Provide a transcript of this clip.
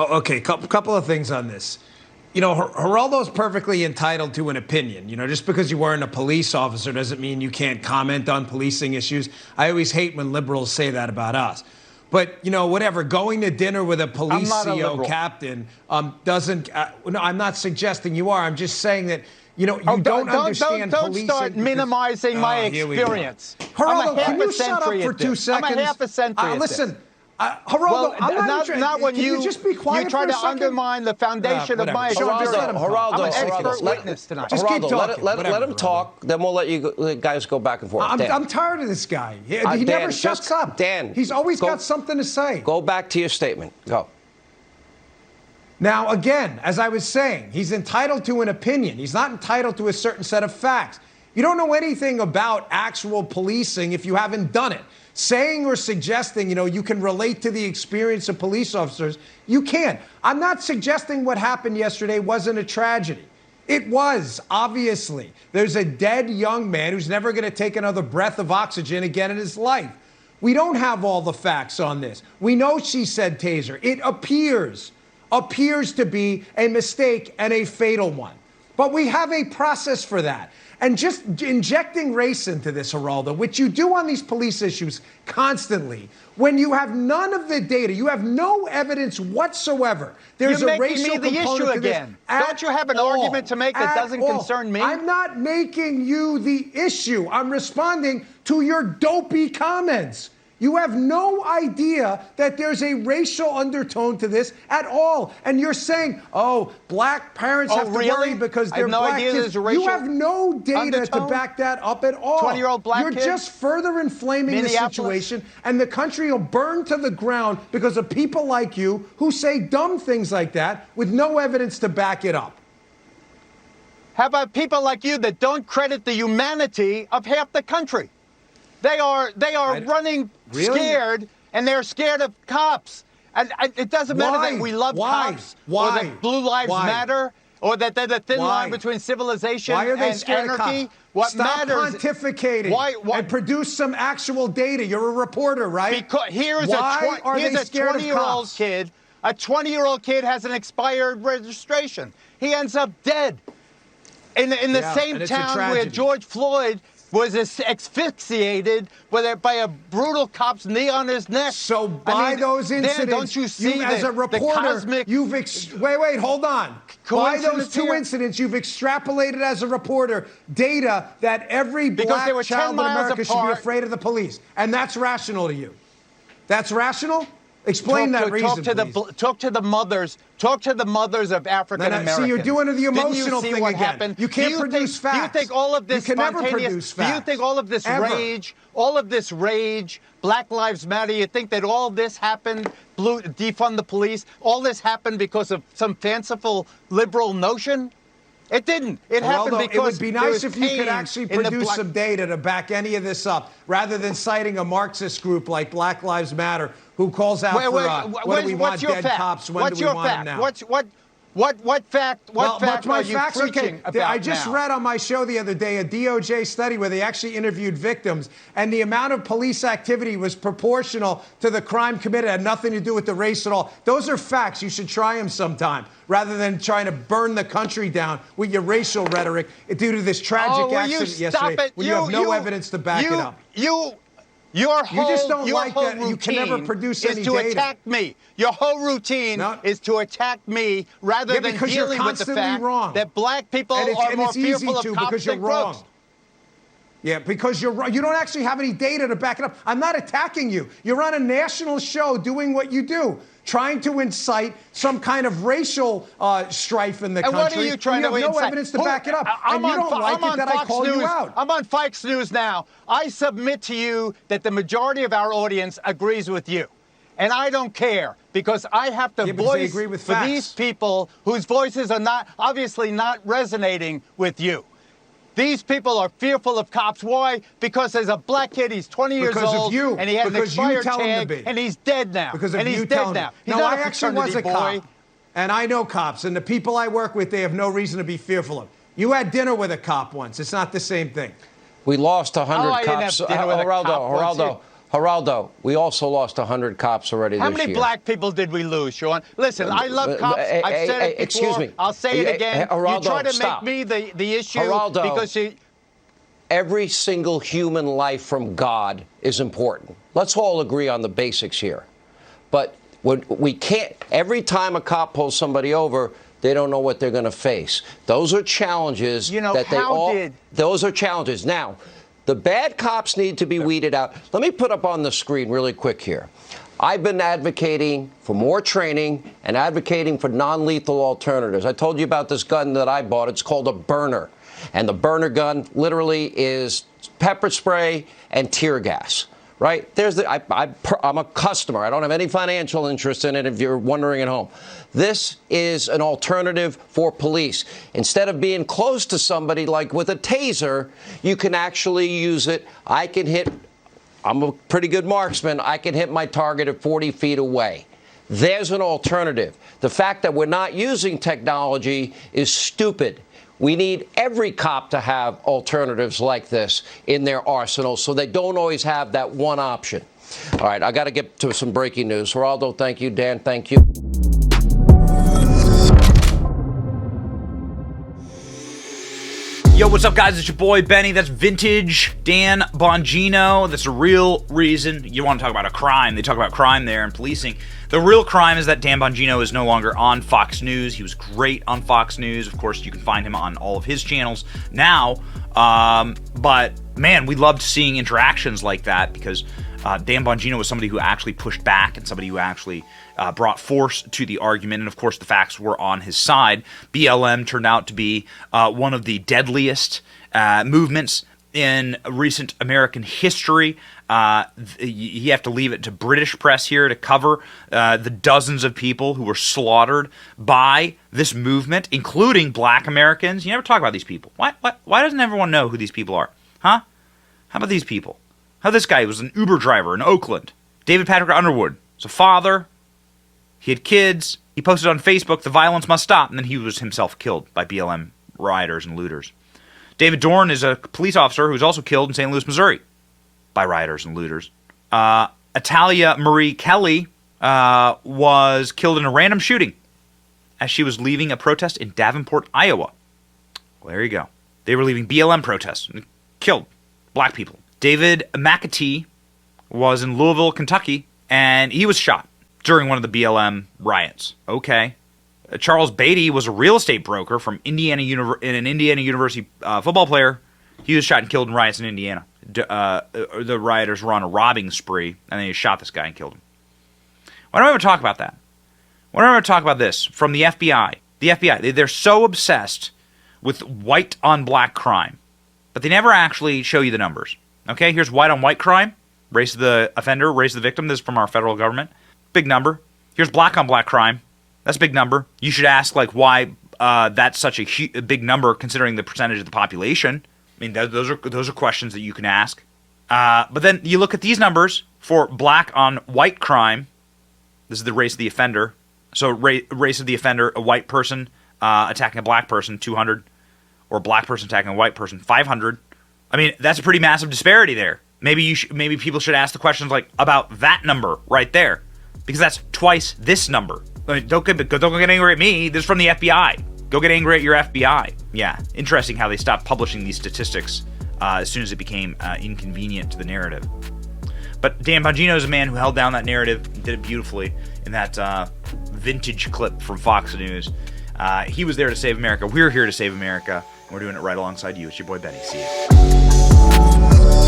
Oh, okay, couple of things on this. You know, Geraldo's perfectly entitled to an opinion. You know, just because you weren't a police officer doesn't mean you can't comment on policing issues. I always hate when liberals say that about us. But, you know, whatever, going to dinner with a police CO captain doesn't no, I'm not suggesting you are. I'm just saying that, you know, you don't understand policing. Don't start minimizing my experience. Geraldo, can you shut up for 2 seconds? I'm a half a century listen. Geraldo, I'm not when you just be quiet you try for a to second? undermine the foundation of my experience. Geraldo, I'm an expert witness tonight. Just keep talking. Let him talk, then we'll let you guys go back and forth. I'm tired of this guy. He Dan, never shuts up. Dan, he's always got something to say. Go back to your statement. Go. Now, again, as I was saying, he's entitled to an opinion. He's not entitled to a certain set of facts. You don't know anything about actual policing if you haven't done it. Saying or suggesting, you know, you can relate to the experience of police officers, you can't. I'm not suggesting what happened yesterday wasn't a tragedy. It was, obviously. There's a dead young man who's never going to take another breath of oxygen again in his life. We don't have all the facts on this. We know she said taser. It appears to be a mistake and a fatal one. But we have a process for that. And just injecting race into this, Geraldo, which you do on these police issues constantly, when you have none of the data, you have no evidence whatsoever. There's You're a racial making me the component issue to this again. Don't you have an argument to make that doesn't concern me? I'm not making you the issue. I'm responding to your dopey comments. You have no idea that there's a racial undertone to this at all. And you're saying, oh, black parents have to worry because they're black kids. You have no data to back that up at all. 20-year-old black You're kid? just further inflaming the situation, and the country will burn to the ground because of people like you who say dumb things like that with no evidence to back it up. How about people like you that don't credit the humanity of half the country? They are running scared, and they're scared of cops. And it doesn't matter that we love cops, or that blue lives matter, or that they're the thin line between civilization and anarchy. What Stop matters? Pontificating and produce some actual data. You're a reporter, right? Because here's a 20-year-old kid. A 20-year-old kid has an expired registration. He ends up dead in the same town where George Floyd was asphyxiated by a brutal cop's knee on his neck. So by those incidents, don't you see as a reporter, you've wait, hold on. By those two incidents, you've extrapolated as a reporter data that every black child in America should be afraid of the police, and that's rational to you. That's rational? Explain that reason, please. Talk to the mothers. Talk to the mothers of African Americans. See, you're doing the emotional thing again. Happened? You can't produce facts. Do you think all of this you can never produce facts. Do you think all of this rage, Black Lives Matter, you think that all this happened, defund the police, all this happened because of some fanciful liberal notion? It didn't. It happened because it would be nice if you could actually produce some data to back any of this up, rather than citing a Marxist group like Black Lives Matter, who calls out for what do we want dead cops? When do we want them now? What fact are you preaching about I just read on my show the other day a DOJ study where they actually interviewed victims, and the amount of police activity was proportional to the crime committed. It had nothing to do with the race at all. Those are facts. You should try them sometime, rather than trying to burn the country down with your racial rhetoric due to this tragic accident yesterday when you have no evidence to back it up. Your whole routine you can never produce any to data. attack me. Your whole routine is to attack me rather than dealing with the fact that black people are more fearful of cops than crooks. Yeah, because you're wrong. You don't actually have any data to back it up. I'm not attacking you. You're on a national show doing what you do, trying to incite some kind of racial strife in the country. What are you trying to incite? You have no evidence to back it up. And you don't like it that I call you out. I'm on Fox News now. I submit to you that the majority of our audience agrees with you. And I don't care, because I have to voice for these people whose voices are obviously not resonating with you. These people are fearful of cops. Why? Because there's a black kid, he's 20 years old, and he had an expired tag, and he's dead now. Because of you telling him. No, I actually was a cop, and I know cops, and the people I work with, they have no reason to be fearful of. You had dinner with a cop once. It's not the same thing. We lost 100 cops. Geraldo, Geraldo, we also lost 100 cops already this year. How many black people did we lose, Sean? Listen, I love cops. I've said it before. Excuse me. I'll say it again. Geraldo, you try to stop. make me the issue Geraldo, because you... Every single human life from God is important. Let's all agree on the basics here. But when we can't, every time a cop pulls somebody over, they don't know what they're going to face. Those are challenges those are challenges. Now, the bad cops need to be weeded out. Let me put up on the screen really quick here. I've been advocating for more training and advocating for non-lethal alternatives. I told you about this gun that I bought. It's called a burner. And the burner gun literally is pepper spray and tear gas. Right? I'm a customer. I don't have any financial interest in it, if you're wondering at home. This is an alternative for police. Instead of being close to somebody like with a taser, you can actually use it. I'm a pretty good marksman. I can hit my target at 40 feet away. There's an alternative. The fact that we're not using technology is stupid. We need every cop to have alternatives like this in their arsenal so they don't always have that one option. All right, I got to get to some breaking news. Geraldo, thank you. Dan, thank you. Yo, what's up, guys? It's your boy, Benny. That's vintage Dan Bongino. That's the real reason you want to talk about a crime. They talk about crime there and policing. The real crime is that Dan Bongino is no longer on Fox News. He was great on Fox News. Of course, you can find him on all of his channels now. But, man, we loved seeing interactions like that because Dan Bongino was somebody who actually pushed back and somebody who actually brought force to the argument. And, of course, the facts were on his side. BLM turned out to be one of the deadliest movements in recent American history. You have to leave it to British press here to cover the dozens of people who were slaughtered by this movement, including black Americans. You never talk about these people. Why doesn't everyone know who these people are? Huh? How about these people? How this guy was an Uber driver in Oakland. David Patrick Underwood was a father. He had kids. He posted on Facebook, "The violence must stop," and then he was himself killed by BLM rioters and looters. David Dorn is a police officer who was also killed in St. Louis, Missouri by rioters and looters. Atalia Marie Kelly was killed in a random shooting as she was leaving a protest in Davenport, Iowa. Well, there you go. They were leaving BLM protests and killed black people. David McAtee was in Louisville, Kentucky, and he was shot during one of the BLM riots. Okay. Charles Beatty was a real estate broker from Indiana and an Indiana University football player. He was shot and killed in riots in Indiana. The rioters were on a robbing spree, and they shot this guy and killed him. Why don't I ever talk about that? Why don't I ever talk about this from the FBI? The FBI, they're so obsessed with white on black crime, but they never actually show you the numbers. Okay, here's white on white crime. Race of the offender, race of the victim. This is from our federal government. Big number. Here's black on black crime. That's a big number. You should ask, like, why that's such a big number considering the percentage of the population. I mean, those are questions that you can ask. But then you look at these numbers for black on white crime. This is the race of the offender. So race of the offender, a white person attacking a black person, 200, or a black person attacking a white person, 500. I mean, that's a pretty massive disparity there. Maybe people should ask the questions like about that number right there, because that's twice this number. I mean, don't get angry at me. This is from the FBI. Go get angry at your FBI. Yeah, interesting how they stopped publishing these statistics as soon as it became inconvenient to the narrative. But Dan Bongino is a man who held down that narrative and did it beautifully in that vintage clip from Fox News. He was there to save America. We're here to save America. And we're doing it right alongside you. It's your boy Benny. See you.